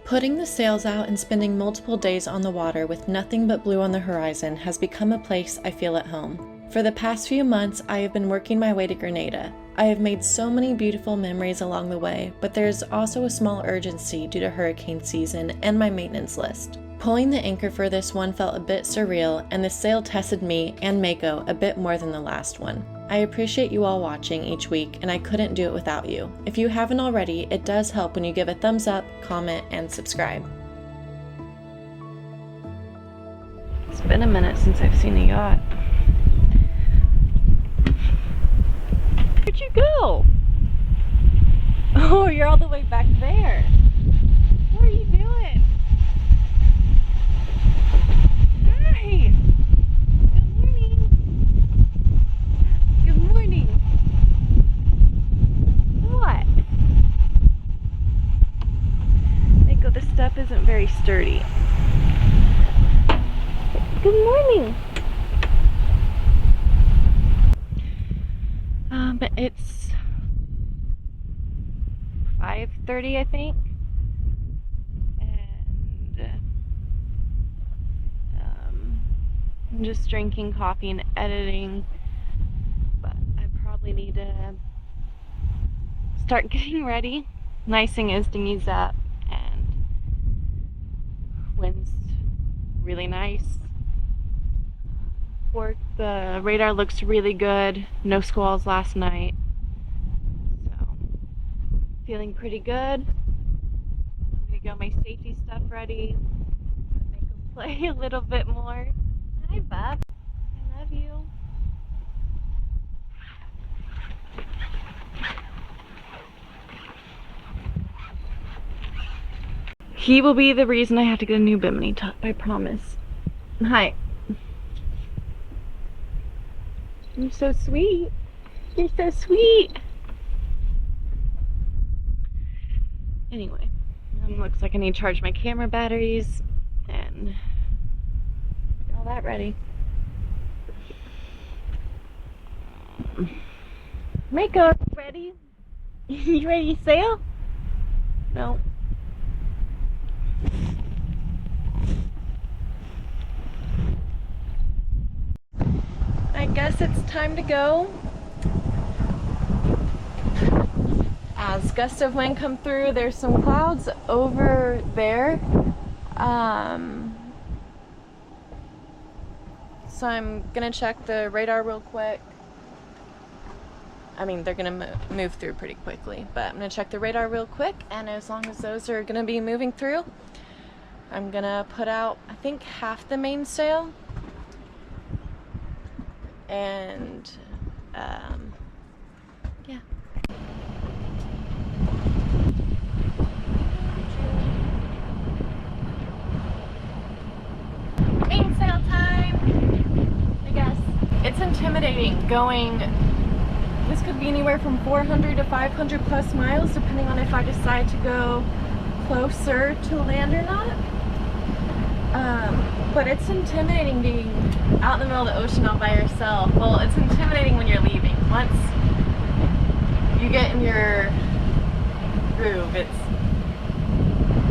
Putting the sails out and spending multiple days on the water with nothing but blue on the horizon has become a place I feel at home. For the past few months, I have been working my way to Grenada. I have made so many beautiful memories along the way, but there is also a small urgency due to hurricane season and my maintenance list. Pulling the anchor for this one felt a bit surreal, and the sail tested me and Mako a bit more than the last one. I appreciate you all watching each week, and I couldn't do it without you. If you haven't already, it does help when you give a thumbs up, comment, and subscribe. It's been a minute since I've seen a yacht. Where'd you go? Oh, you're all the way back there. What are you doing? Hi. Good morning. Good morning. What? Mako, the step isn't very sturdy. Good morning. It's 5:30, I think, and I'm just drinking coffee and editing, but I probably need to start getting ready. Nice thing is dinghy's up and wind's really nice. The radar looks really good. No squalls last night. So, feeling pretty good. I'm gonna get my safety stuff ready. Make them play a little bit more. Hi, Bub. I love you. He will be the reason I have to get a new bimini top, I promise. Hi. You're so sweet. You're so sweet. Anyway, looks like I need to charge my camera batteries and get all that ready. Mako, ready? You ready to sail? No. I guess it's time to go. As gusts of wind come through, there's some clouds over there. So I'm gonna check the radar real quick. I mean, they're gonna move through pretty quickly, but I'm gonna check the radar real quick, and as long as those are gonna be moving through, I'm gonna put out, I think, half the mainsail. And yeah. Mainsail time, I guess. It's intimidating going. This could be anywhere from 400 to 500 plus miles, depending on if I decide to go closer to land or not. But it's intimidating being out in the middle of the ocean all by yourself. Well, it's intimidating when you're leaving. Once you get in your groove, it's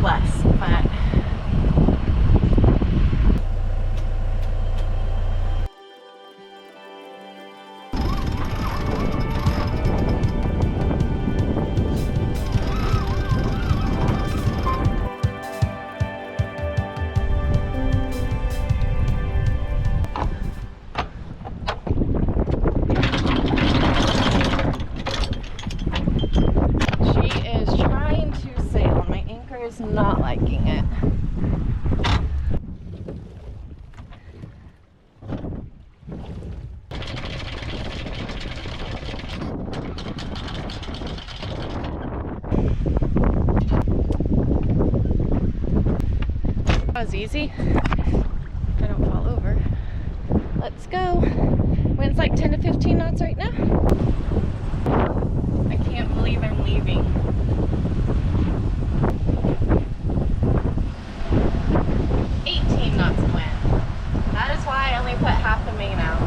less, but not liking it. That was easy. I don't fall over. Let's go. Wind's like 10 to 15 knots right now. I can't believe I'm leaving. Knots of wind. That is why I only put half the main out.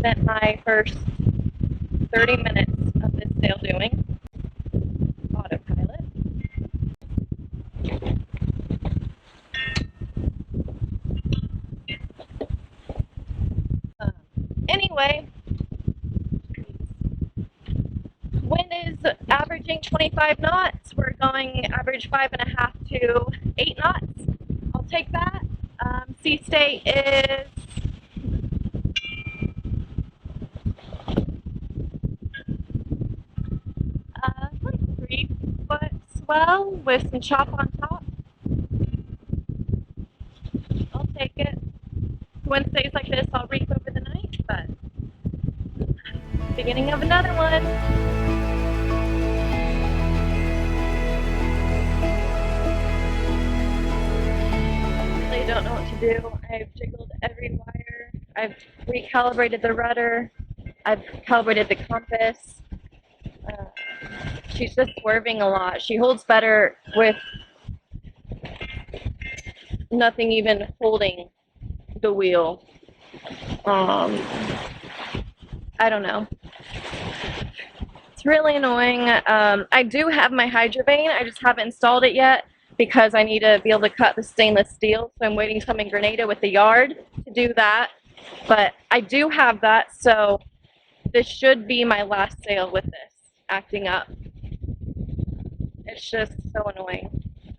spent my first 30 minutes of this sail doing autopilot. Anyway, wind is averaging 25 knots. We're going average 5.5 to 8 knots. I'll take that. Sea state is 3-foot swell with some chop on top. I'll take it. Wind stays like this, I'll reef over the night, but beginning of another one. I don't know what to do. I've jiggled every wire. I've recalibrated the rudder. I've calibrated the compass. She's just swerving a lot. She holds better with nothing even holding the wheel. I don't know. It's really annoying. I do have my hydrovane. I just haven't installed it yet because I need to be able to cut the stainless steel. So I'm waiting till I'm in Grenada with the yard to do that. But I do have that, so this should be my last sail with this acting up. It's just so annoying.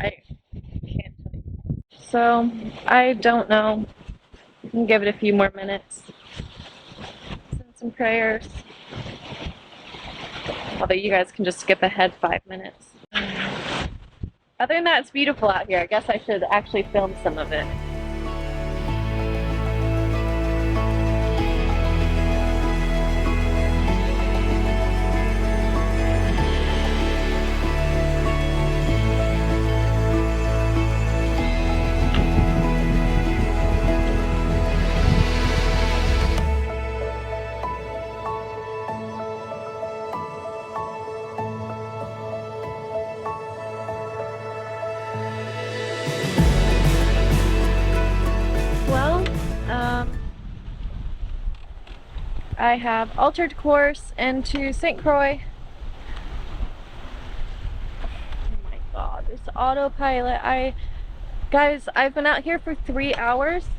I can't tell you. So I don't know. I'll give it a few more minutes. Send some prayers. Although you guys can just skip ahead 5 minutes. Other than that, it's beautiful out here. I guess I should actually film some of it. I have altered course into St. Croix. Oh my god, this autopilot. Guys, I've been out here for 3 hours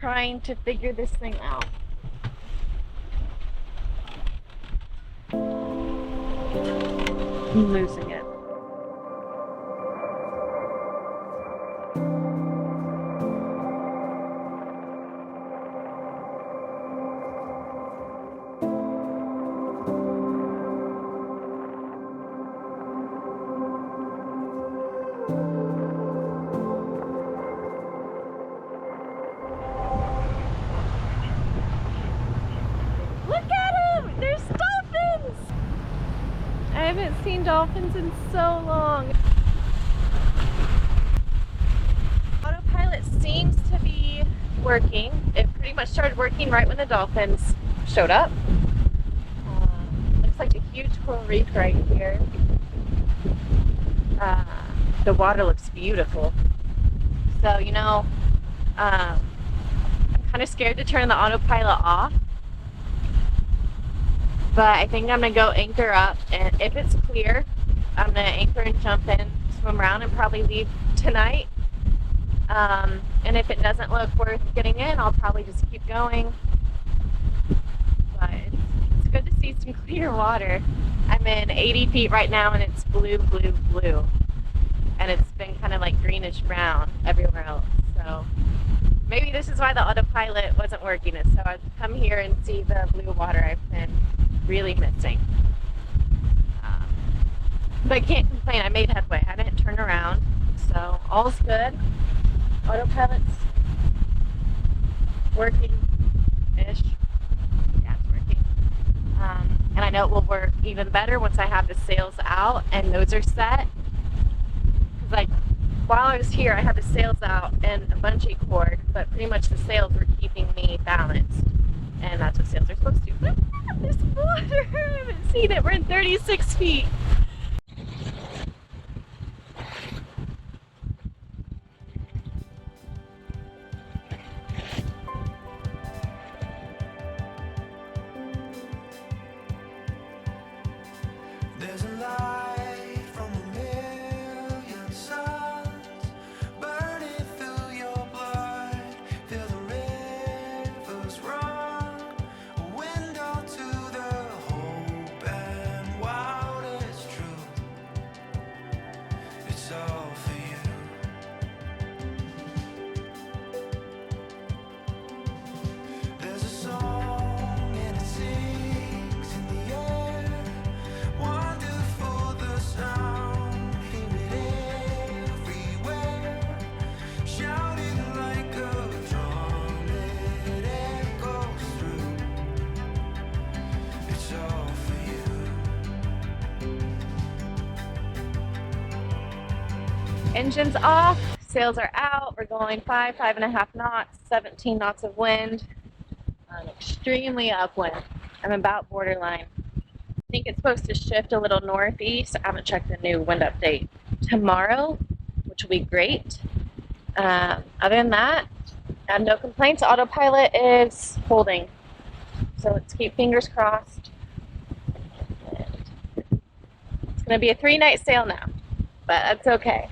trying to figure this thing out. I'm losing it. I haven't seen dolphins in so long. Autopilot seems to be working. It pretty much started working right when the dolphins showed up. Looks like a huge coral reef right here. The water looks beautiful. So, you know, I'm kind of scared to turn the autopilot off. But I think I'm going to go anchor up, and if it's clear, I'm going to anchor and jump in, swim around, and probably leave tonight. And if it doesn't look worth getting in, I'll probably just keep going. But it's good to see some clear water. I'm in 80 feet right now, and it's blue, blue, blue. And it's been kind of like greenish brown everywhere else. So maybe this is why the autopilot wasn't working, is so I'd come here and see the blue water I've been really missing. But I can't complain. I made headway. I didn't turn around, so all's good. Autopilot's working-ish. Yeah, it's working. And I know it will work even better once I have the sails out and those are set. Because like while I was here, I had the sails out and a bungee cord, but pretty much the sails were keeping me balanced. And that's what sails are supposed to. Look at this water! I haven't seen it. We're in 36 feet. Engines off, sails are out, we're going 5.5 knots, 17 knots of wind, extremely upwind. I'm about borderline. I think it's supposed to shift a little northeast. I haven't checked the new wind update tomorrow, which will be great. Other than that, I have no complaints. Autopilot is holding, so let's keep fingers crossed. It's going to be a 3-night sail now, but that's okay.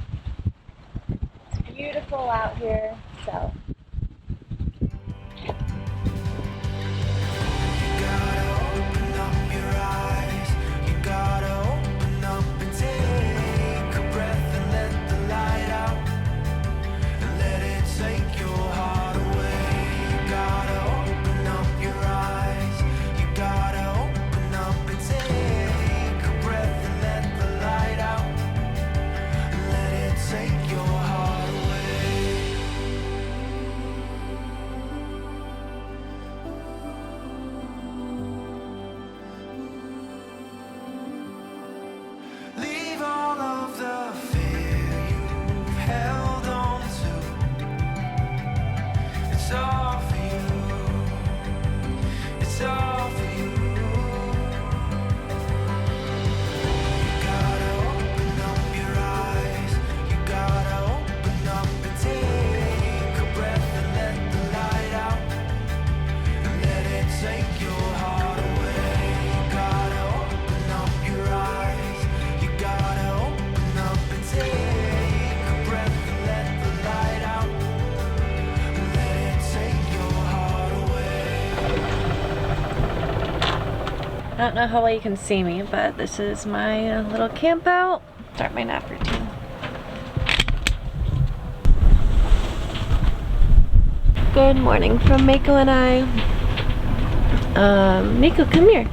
Beautiful out here, so. I don't know how well you can see me, but this is my little camp out. Start my nap routine. Good morning from Mako and I. Mako, come here.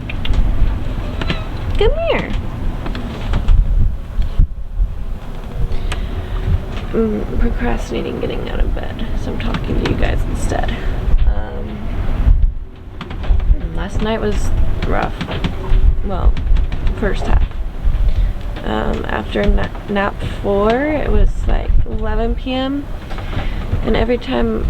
Come here. I'm procrastinating getting out of bed, so I'm talking to you guys instead. Last night was rough. Well, first half. After nap 4, it was like 11 p.m. and every time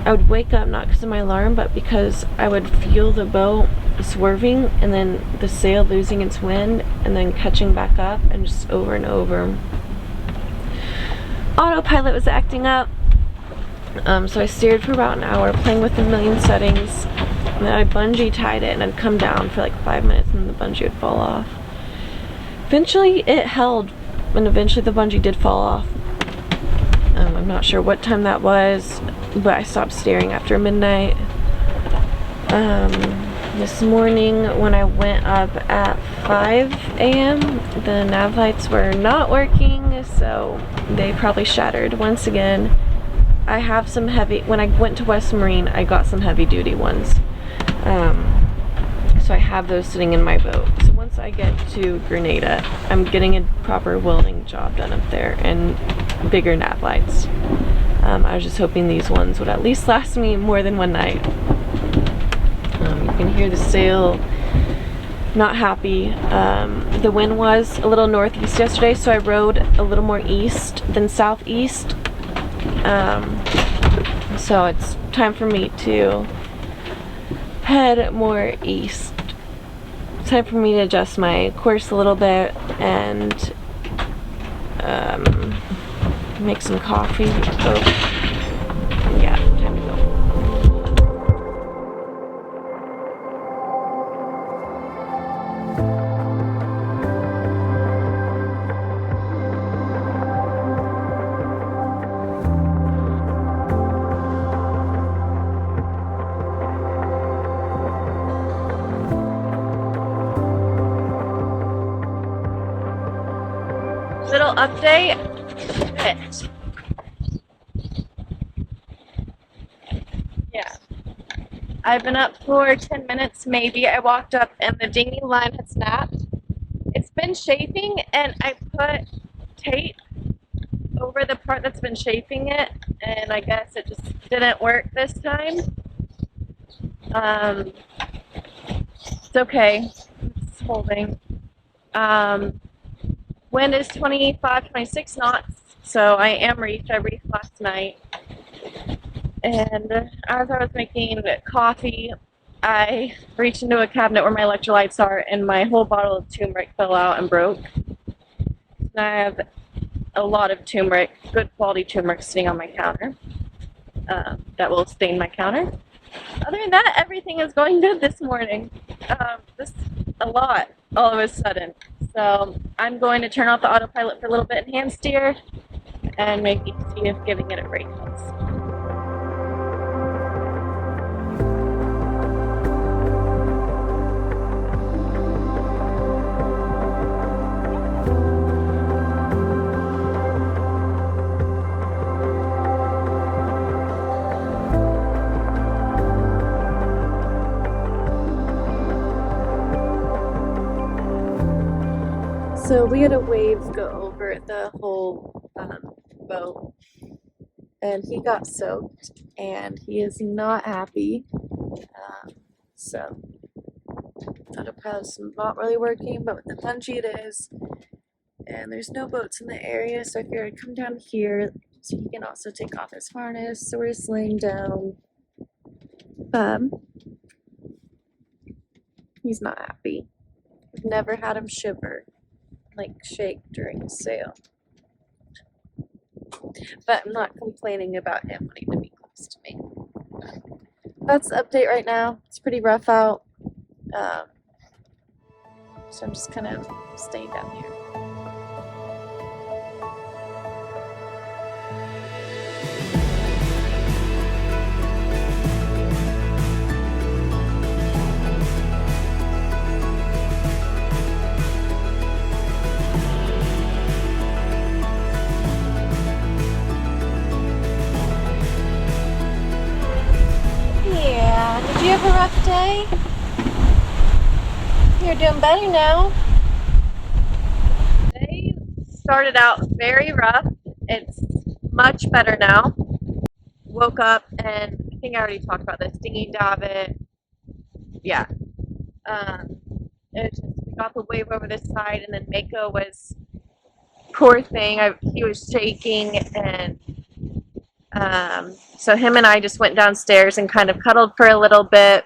I would wake up, not because of my alarm, but because I would feel the boat swerving and then the sail losing its wind and then catching back up, and just over and over. Autopilot was acting up, so I steered for about an hour playing with a million settings. And then I bungee tied it and I'd come down for like 5 minutes and the bungee would fall off. Eventually it held, and eventually the bungee did fall off. I'm not sure what time that was, but I stopped steering after midnight. This morning when I went up at 5 a.m. the nav lights were not working, so they probably shattered once again. I have some heavy, when I went to West Marine I got some heavy duty ones. So I have those sitting in my boat. So once I get to Grenada, I'm getting a proper welding job done up there and bigger nav lights. I was just hoping these ones would at least last me more than one night. You can hear the sail, not happy. The wind was a little northeast yesterday, so I rode a little more east than southeast. So it's time for me to head more east. It's time for me to adjust my course a little bit and make some coffee. Yeah, time to go. update. Shit. Yeah. I've been up for 10 minutes maybe. I walked up and the dinghy line had snapped. It's been chafing and I put tape over the part that's been chafing it, and I guess it just didn't work this time. It's okay. It's holding. Wind is 25, 26 knots, so I am reefed. I reefed last night. And as I was making coffee, I reached into a cabinet where my electrolytes are, and my whole bottle of turmeric fell out and broke. And I have a lot of turmeric, good quality turmeric, sitting on my counter. That will stain my counter. Other than that, everything is going good this morning. Just a lot all of a sudden. So I'm going to turn off the autopilot for a little bit and hand steer, and maybe see if giving it a break helps. So we had a wave go over the whole boat, and he got soaked, and he is not happy. So autopilot's not really working, but with the bungee it is. And there's no boats in the area, so I figured I'd come down here so he can also take off his harness. So we're just laying down. He's not happy. I've never had him shiver, like shake during a sail. But I'm not complaining about him wanting to be close to me. That's the update right now. It's pretty rough out. So I'm just kind of staying down here. Did you have a rough day? You're doing better now. Day started out very rough. It's much better now. Woke up and I think I already talked about this. Dinghy davit. Yeah. It just, we got the wave over this side, and then Mako was, poor thing, he was shaking, and so him and I just went downstairs and kind of cuddled for a little bit,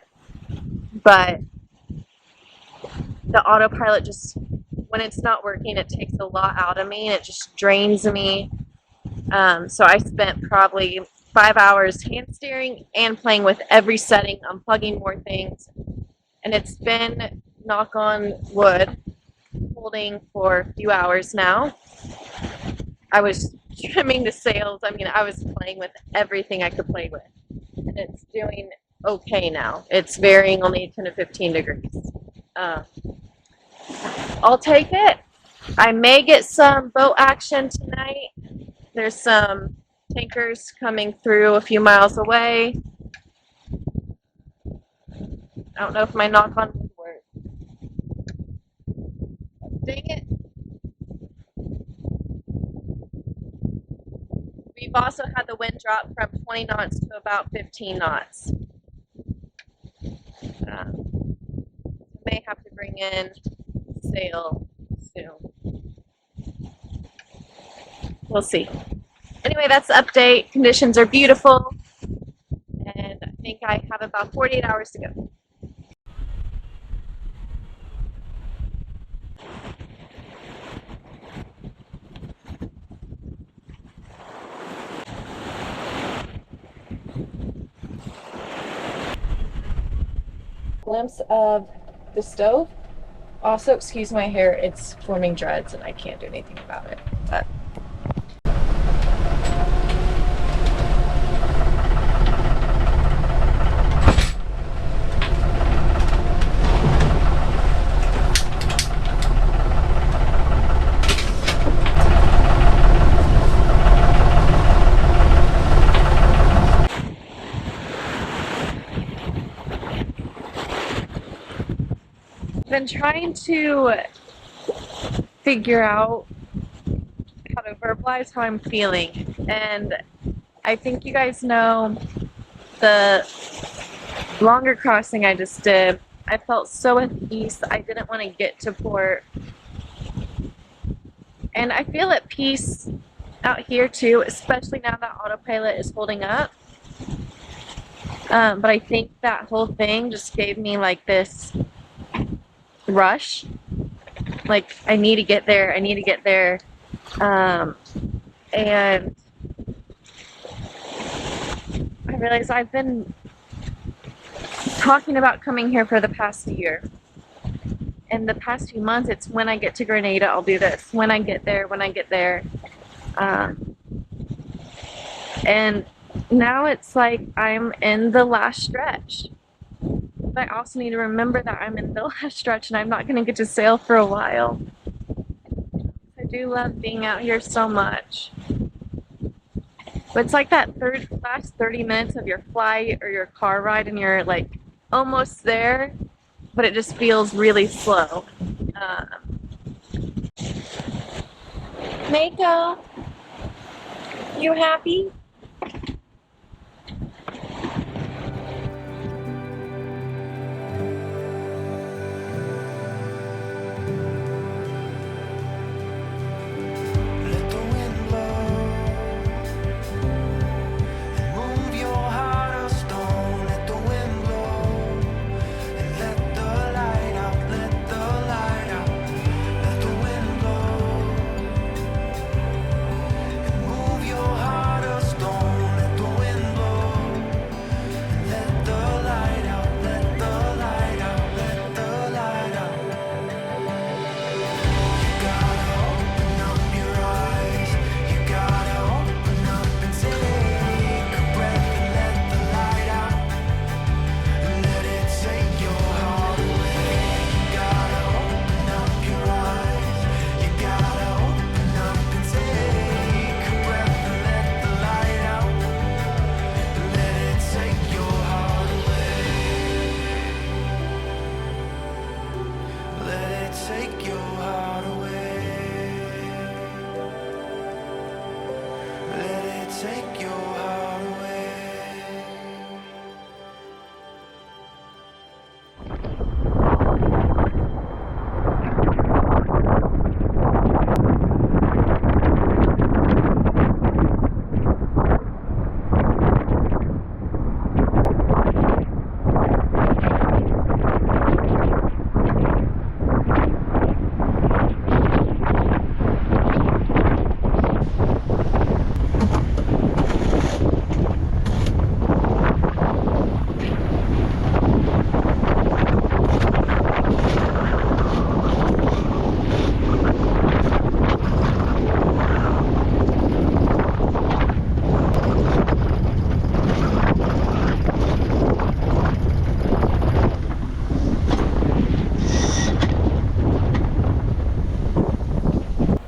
but the autopilot just, when it's not working, it takes a lot out of me and it just drains me. So I spent probably 5 hours hand steering and playing with every setting, unplugging more things, and it's been, knock on wood, holding for a few hours now. I was trimming the sails. I mean, I was playing with everything I could play with, and it's doing okay now. It's varying only 10 to 15 degrees. I'll take it. I may get some boat action tonight. There's some tankers coming through a few miles away. I don't know if my knock on wood worked. Dang it. We've also had the wind drop from 20 knots to about 15 knots. May have to bring in sail soon. We'll see. Anyway, that's the update. Conditions are beautiful, and I think I have about 48 hours to go. Glimpse of the stove. Also, excuse my hair, it's forming dreads and I can't do anything about it. But been trying to figure out how to verbalize how I'm feeling, and I think you guys know the longer crossing I just did. I felt so at peace. I didn't want to get to port, and I feel at peace out here too, especially now that autopilot is holding up. But I think that whole thing just gave me like this rush, like I need to get there, and I realized I've been talking about coming here for the past year. In the past few months, it's when I get to Grenada, I'll do this. When I get there. And now it's like I'm in the last stretch. But I also need to remember that I'm in the last stretch and I'm not going to get to sail for a while. I do love being out here so much. But it's like that last 30 minutes of your flight or your car ride and you're like almost there, but it just feels really slow. Mako, you happy?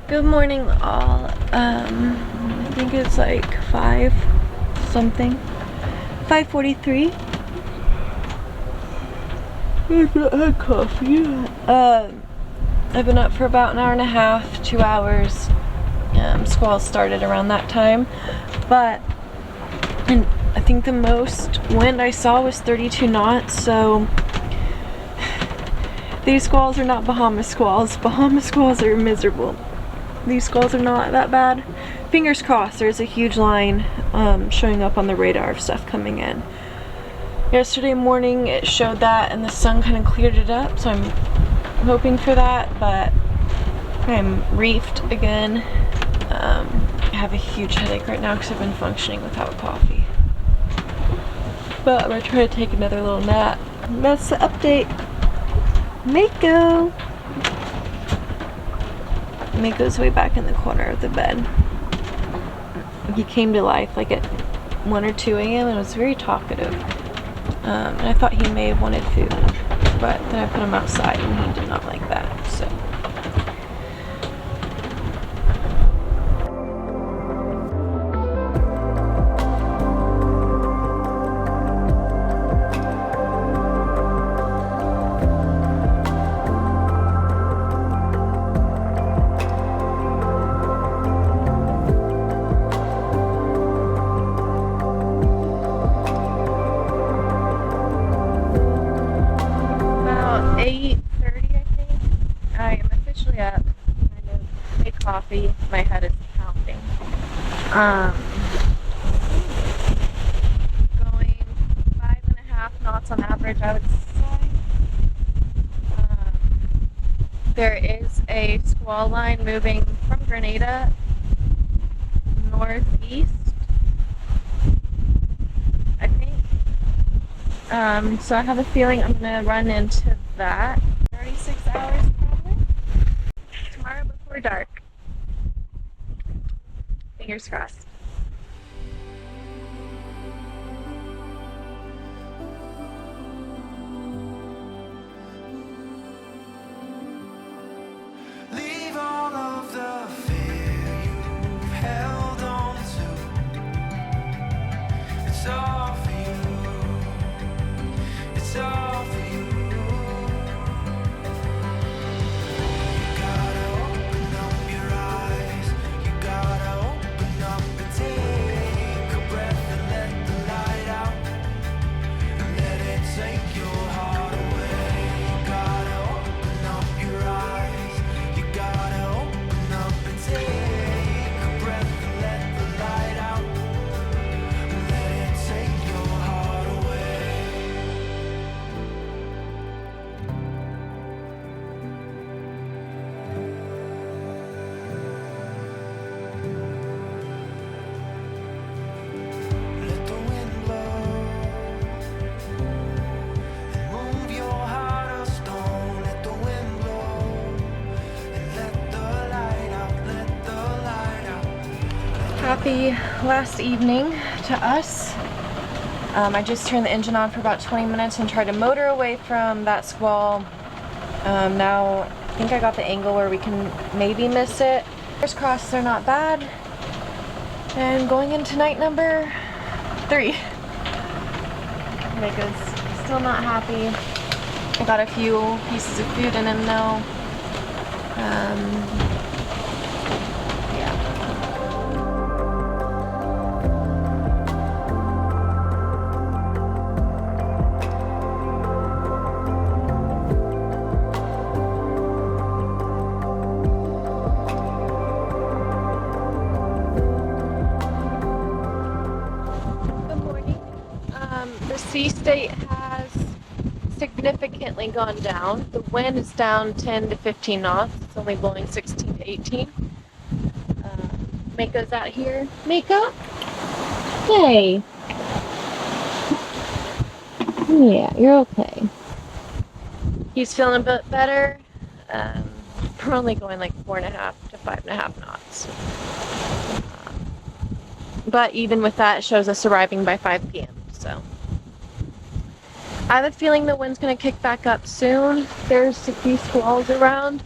Good morning, all. I think it's like 5 something. 5:43. I've not had coffee. I've been up for about an hour and a half, 2 hours. Squalls started around that time, and I think the most wind I saw was 32 knots. So these squalls are not Bahamas squalls. Bahamas squalls are miserable. These squalls are not that bad. Fingers crossed, there's a huge line showing up on the radar of stuff coming in. Yesterday morning it showed that and the sun kind of cleared it up, so I'm hoping for that, but I'm reefed again. I have a huge headache right now because I've been functioning without coffee. But I'm gonna try to take another little nap. And that's the update. Mako! Mako's way back in the corner of the bed. He came to life like at 1 or 2 a.m. and was very talkative. And I thought he may have wanted food, but then I put him outside and he did not like that, so. 8:30, I think. I am officially up. Kind of made coffee. My head is pounding. Going 5.5 knots on average, I would say. There is a squall line moving from Grenada northeast, I think. So I have a feeling I'm gonna run into that. 36 hours probably. Tomorrow before dark. Fingers crossed. Leave all of the fear you've held on to. It's all for you. It's all for you. You gotta open up your eyes. You gotta open up and take a breath and let the light out. And let it take your heart away. You gotta open up your eyes. You gotta open up and take a breath and let the light out. And let it take your heart away. Let the wind blow and move your heart of stone. Let the wind blow and let the light out. Let the light out. Happy last evening to us. I just turned the engine on for about 20 minutes and tried to motor away from that squall. Now I think I got the angle where we can maybe miss it. Fingers crossed they're not bad. And going into night number 3. Mako's still not happy. I got a few pieces of food in him now. Yeah. Good morning. The sea state has significantly gone down. The wind is down 10 to 15 knots. It's only blowing 16 to 18. Mako's out here. Mako? Hey. Yeah, you're okay. He's feeling a bit better. We're only going like 4.5 to 5.5 knots. But even with that, it shows us arriving by 5 p.m. So I have a feeling the wind's going to kick back up soon. There's a few squalls around.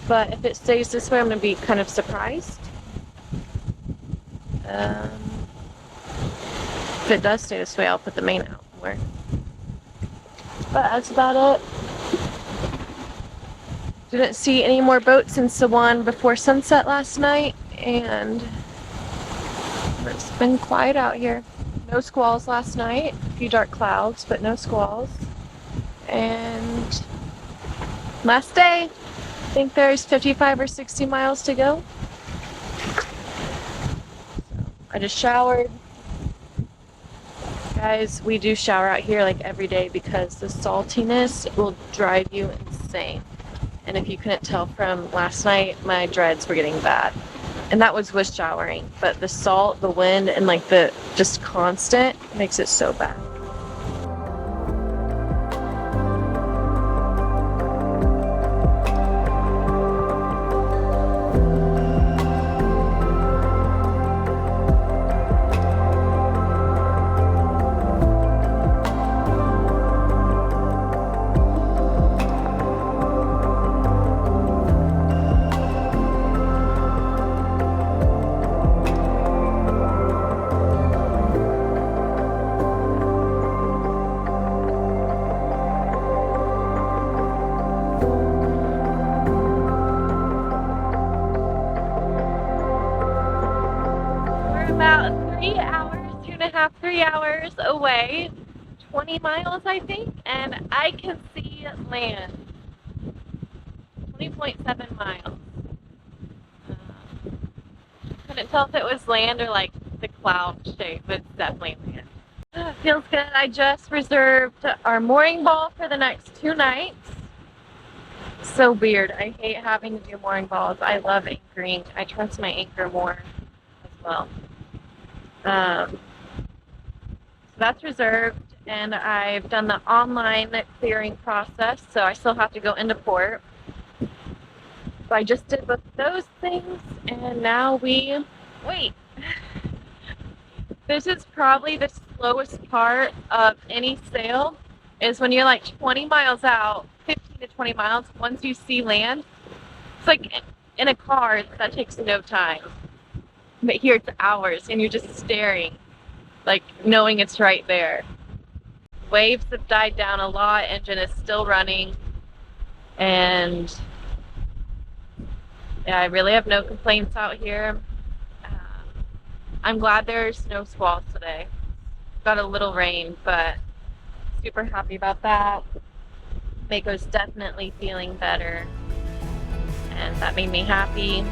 But if it stays this way, I'm going to be kind of surprised. If it does stay this way, I'll put the main out more. But that's about it. Didn't see any more boats since the one before sunset last night. And it's been quiet out here. No squalls last night. A few dark clouds, but no squalls. And last day. I think there's 55 or 60 miles to go. So I just showered. Guys, we do shower out here like every day because the saltiness will drive you insane. And if you couldn't tell from last night, my dreads were getting bad. And that was with showering. But the salt, the wind, and like the just constant makes it so bad. About 3 hours, 2.5, 3 hours away, 20 miles, I think, and I can see land. 20.7 miles. Couldn't tell if it was land or like the cloud shape, but it's definitely land. Feels good. I just reserved our mooring ball for the next 2 nights. So weird. I hate having to do mooring balls. I love anchoring. I trust my anchor more as well. So that's reserved, and I've done the online clearing process, so I still have to go into port. So I just did both those things, and now we wait. This is probably the slowest part of any sail, is when you're like 20 miles out, 15 to 20 miles, once you see land. It's like in a car, that takes no time. But here it's hours, and you're just staring, like knowing it's right there. Waves have died down a lot, engine is still running, and yeah, I really have no complaints out here. I'm glad there's no squalls today. Got a little rain, but super happy about that. Mako's definitely feeling better, and that made me happy.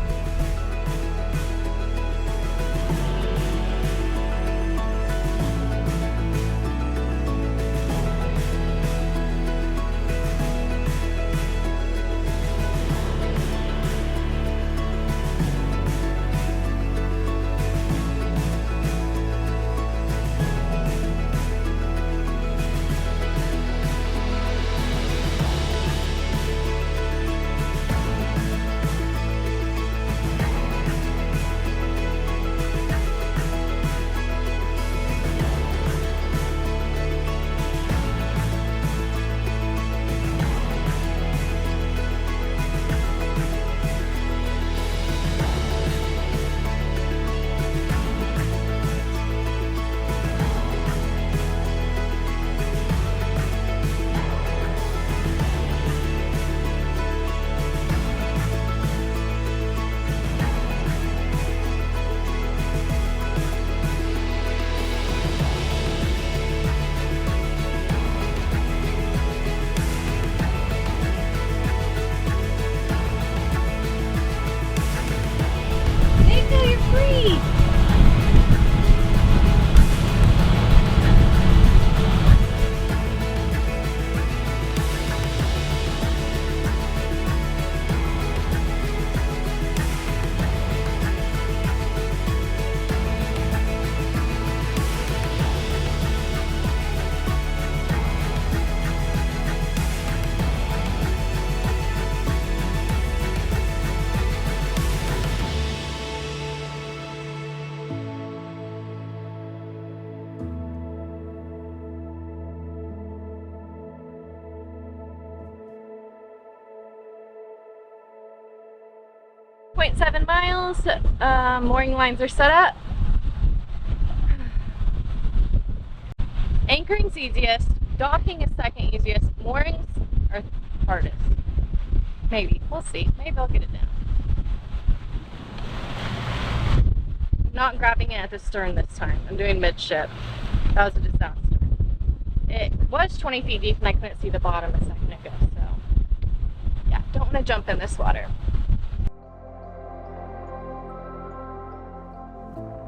.7 miles. Mooring lines are set up. Anchoring's easiest. Docking is second easiest. Moorings are hardest. Maybe. We'll see. Maybe I'll get it down. I'm not grabbing it at the stern this time. I'm doing midship. That was a disaster. It was 20 feet deep and I couldn't see the bottom a second ago. So, yeah, don't want to jump in this water.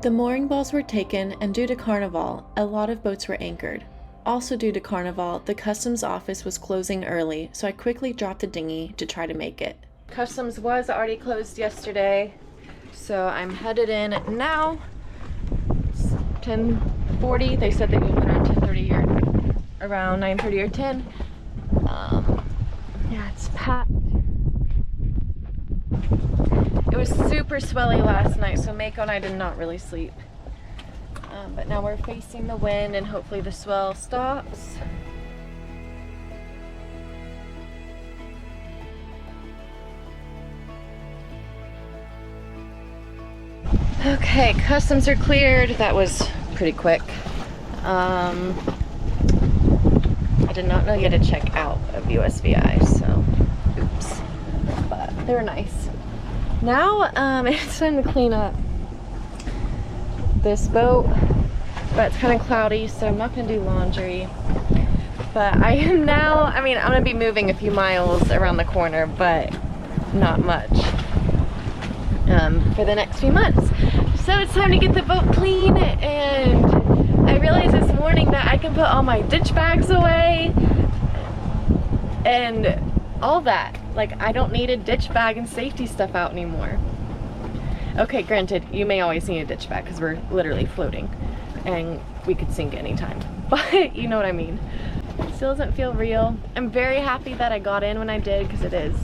The mooring balls were taken, and due to Carnival, a lot of boats were anchored. Also due to Carnival, the customs office was closing early, so I quickly dropped the dinghy to try to make it. Customs was already closed yesterday, so I'm headed in now. It's 10:40. They said they open around 10:30 or around 9:30 or 10. Yeah, it's packed. It was super swelly last night, so Mako and I did not really sleep. But now we're facing the wind and hopefully the swell stops. Okay, customs are cleared. That was pretty quick. I did not know you had to check out of USVI, so oops. But they were nice. Now it's time to clean up this boat, but it's kind of cloudy, so I'm not going to do laundry. But I am now, I mean, I'm gonna be moving a few miles around the corner, but not much for the next few months. So it's time to get the boat clean, and I realized this morning that I can put all my ditch bags away and all that. Like, I don't need a ditch bag and safety stuff out anymore. Okay, granted, you may always need a ditch bag because we're literally floating and we could sink anytime, but you know what I mean. It still doesn't feel real. I'm very happy that I got in when I did because it is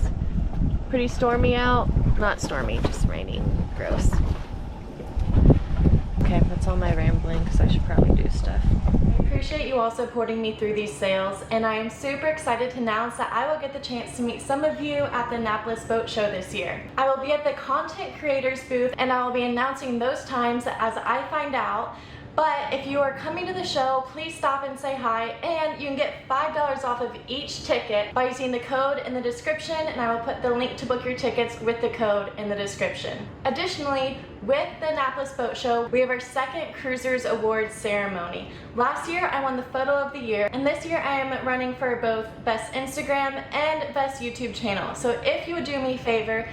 pretty stormy out. Not stormy, just raining. Gross. Okay, that's all my rambling because I should probably do stuff. I appreciate you all supporting me through these sales, and I am super excited to announce that I will get the chance to meet some of you at the Annapolis Boat Show this year. I will be at the Content Creators booth, and I will be announcing those times as I find out. But if you are coming to the show, please stop and say hi, and you can get $5 off of each ticket by using the code in the description, and I will put the link to book your tickets with the code in the description. Additionally, with the Annapolis Boat Show, we have our second Cruisers Awards ceremony. Last year, I won the Photo of the Year, and this year I am running for both Best Instagram and Best YouTube channel. So if you would do me a favor,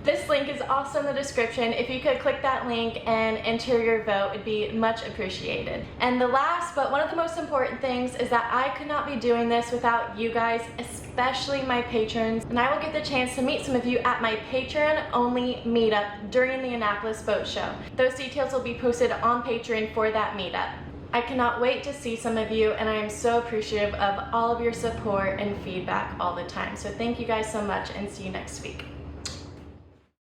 this link is also in the description. If you could click that link and enter your vote, it'd be much appreciated. And the last, but one of the most important things, is that I could not be doing this without you guys, especially my patrons. And I will get the chance to meet some of you at my Patreon-only meetup during the Annapolis Boat Show. Those details will be posted on Patreon for that meetup. I cannot wait to see some of you, and I am so appreciative of all of your support and feedback all the time. So thank you guys so much, and see you next week.